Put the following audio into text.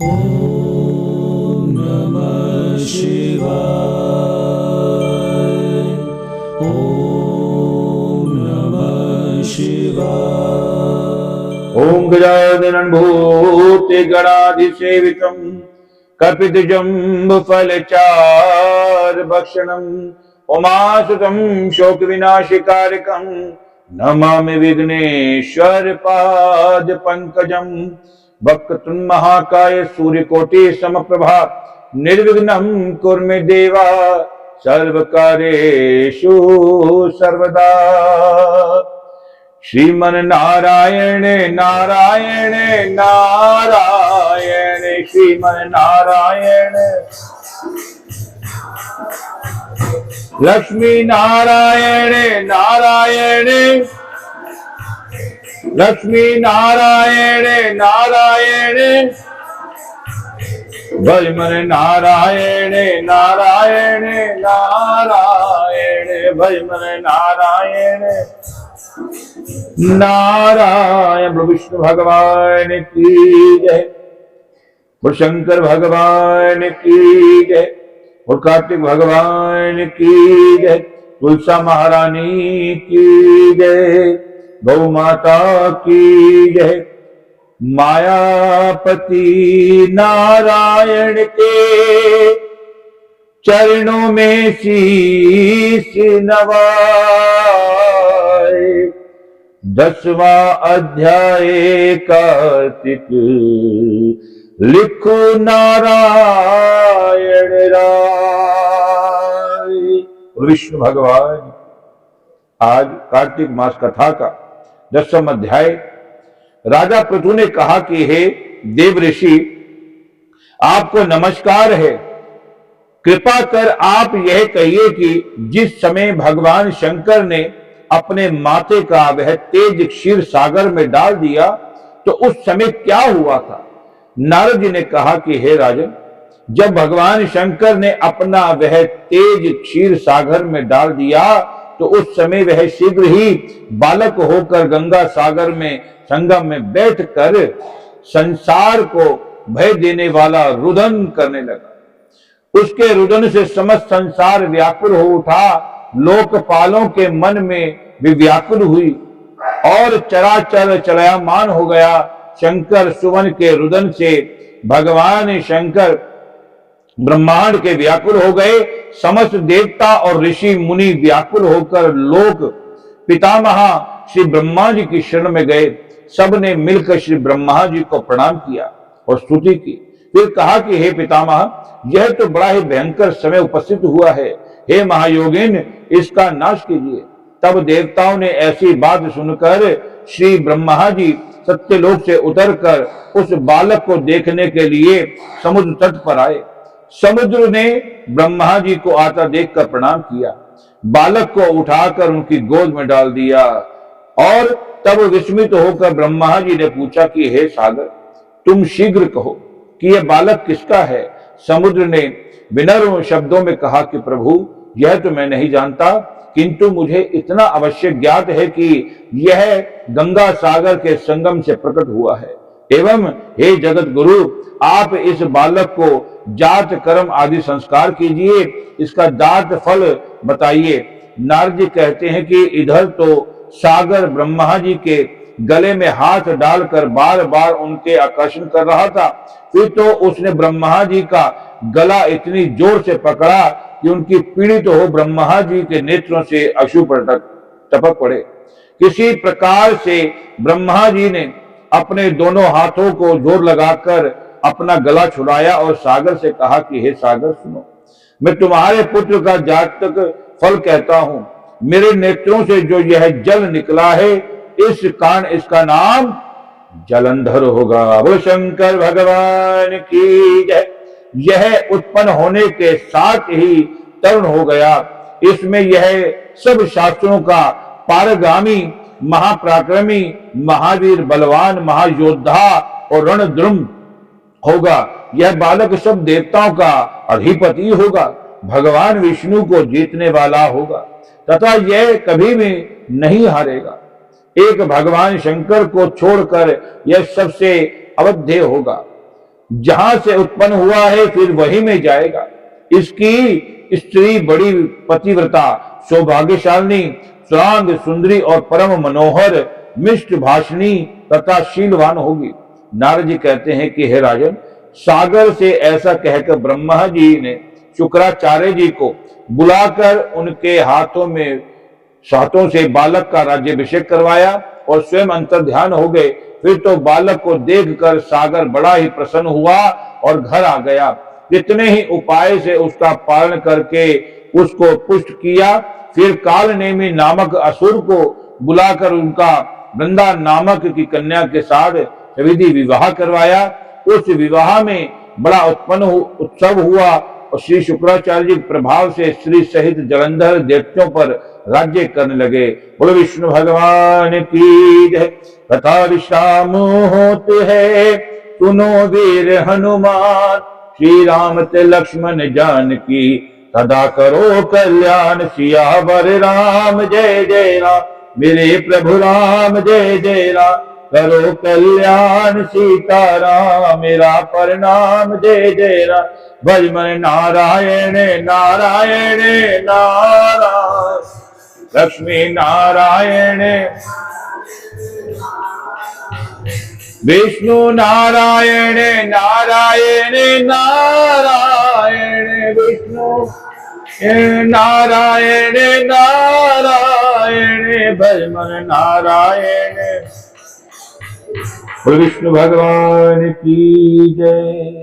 ॐ नमः शिवाय। ॐ नमः शिवाय। ओम गजाननं भूतिगणाधिसेवितं कपितजम्बुफलचारुभक्षणं उमासुतं शोकविनाशकारिकं नमामि विघ्नेश्वरपादपङ्कजं। वक्रतुण्ड महाकाय सूर्यकोटि समप्रभा निर्विघ्नं कुरु मे देवा सर्वकार्येषु सर्वदा। श्रीमन नारायण नारायण नारायण श्रीमन नारायण लक्ष्मी नारायण नारायण लक्ष्मी नारायण नारायण भजमन नारायण नारायण नारायण भजमन नारायण नारायण। विष्णु भगवान की जय, शंकर भगवान की जय, और कार्तिक भगवान की जय, तुलसा महारानी की जय, गौ माता की जय। मायापति नारायण के चरणों में शीश नवाए। 10वां अध्याय कार्तिक लिखो नारायण राय। विष्णु भगवान आज कार्तिक मास कथा का 10वां अध्याय। राजा पृथु ने कहा कि हे देव ऋषि, आपको नमस्कार है। कृपा कर आप यह कहिए कि जिस समय भगवान शंकर ने अपने माथे का वह तेज क्षीर सागर में डाल दिया तो उस समय क्या हुआ था। नारद जी ने कहा कि हे राजन, जब भगवान शंकर ने अपना वह तेज क्षीर सागर में डाल दिया तो उस समय वह शीघ्र ही बालक होकर गंगा सागर में संगम में बैठकर संसार को भय देने वाला रुदन करने लगा। उसके रुदन से समस्त संसार व्याकुल हो उठा। लोकपालों के मन में भी व्याकुल हुई और चराचर चलयमान हो गया। शंकर सुवन के रुदन से भगवान शंकर ब्रह्मांड के व्याकुल हो गए। समस्त देवता और ऋषि मुनि व्याकुल होकर लोक पितामह श्री ब्रह्मा जी की शरण में गए। सबने मिलकर श्री ब्रह्मा जी को प्रणाम किया और स्तुति की। फिर कहा कि हे पितामह, यह तो बड़ा ही भयंकर समय उपस्थित हुआ है। हे महायोगिन, इसका नाश कीजिए। तब देवताओं ने ऐसी बात सुनकर श्री ब्रह्मा जी सत्यलोक से उतरकर उस बालक को देखने के लिए समुद्र तट पर आए। समुद्र ने ब्रह्मा जी को आता देखकर प्रणाम किया, बालक को उठाकर उनकी गोद में डाल दिया और तब विस्मित होकर ब्रह्मा जी ने पूछा कि हे सागर, तुम शीघ्र कहो कि यह बालक किसका है। समुद्र ने विनम्र शब्दों में कहा कि प्रभु, यह तो मैं नहीं जानता, किंतु मुझे इतना अवश्य ज्ञात है कि यह गंगा सागर के संगम से प्रकट हुआ है। एवं हे जगत गुरु, आप इस बालक को जात कर्म आदि संस्कार कीजिए, इसका दात फल बताइए। नारद जी कहते हैं कि इधर तो सागर ब्रह्मा जी के गले में हाथ डालकर बार बार उनके आकर्षण कर रहा था। फिर तो उसने ब्रह्मा जी का गला इतनी जोर से पकड़ा कि उनकी पीड़ित हो ब्रह्मा जी के नेत्रों से अश्रु टपक पड़े। किसी प्रकार से ब्रह्मा जी ने अपने दोनों हाथों को जोर लगाकर अपना गला छुड़ाया और सागर से कहा कि हे सागर, सुनो, मैं तुम्हारे पुत्र का जातक फल कहता हूं। मेरे नेत्रों से जो यह जल निकला है, इस कारण इसका नाम जलंधर होगा। वो शंकर भगवान की जय। यह उत्पन्न होने के साथ ही तरुण हो गया। इसमें यह सब शास्त्रों का पारगामी, महापराक्रमी, महावीर, बलवान, महायोद्धा और रणद्रुम होगा। यह बालक सब देवताओं का अधिपति होगा, भगवान विष्णु को जीतने वाला होगा तथा यह कभी भी नहीं हारेगा। एक भगवान शंकर को छोड़कर यह सबसे अवध्य होगा। जहां से उत्पन्न हुआ है फिर वही में जाएगा। इसकी स्त्री बड़ी पतिव्रता, सौभाग्यशालिनी, श्रांग, सुंदरी और परम मनोहर, मिष्ट भाषणी तथा शीलवान होगी। नारद जी कहते हैं कि हे राजन, सागर से ऐसा कहकर ब्रह्मा जी ने शुक्राचार्य जी को बुलाकर उनके हाथों से बालक का राज्याभिषेक करवाया और स्वयं अंतर्ध्यान हो गए। फिर तो बालक को देखकर सागर बड़ा ही प्रसन्न हुआ और घर आ गया। कितने ही उपाय से उसका पालन करके उसको पुष्ट किया। फिर कालनेमी नामक असुर को बुलाकर उनका वृंदा नामक की कन्या के साथ विधि विवाह करवाया। उस विवाह में बड़ा उत्सव हुआ और श्री शुक्राचार्य जी के प्रभाव से श्री सहित जलंधर देवताओं पर राज्य करने लगे। बोलो विष्णु भगवान की जय। कथा विश्राम होते है, सुनो वीर हनुमान, श्री राम ते लक्ष्मण जानकी, सदा करो कल्याण, सियावर राम जय जय राम, मेरे प्रभु राम जय जय राम, करो कल्याण सीताराम, मेरा प्रणाम जय जय राम, भज मन नारायण नारायण नारायण, लक्ष्मी नारायण विष्णु नारायण नारायण नारायण, विष्णु नारायण नारायण, भज मन नारायण। विष्णु भगवान की जय।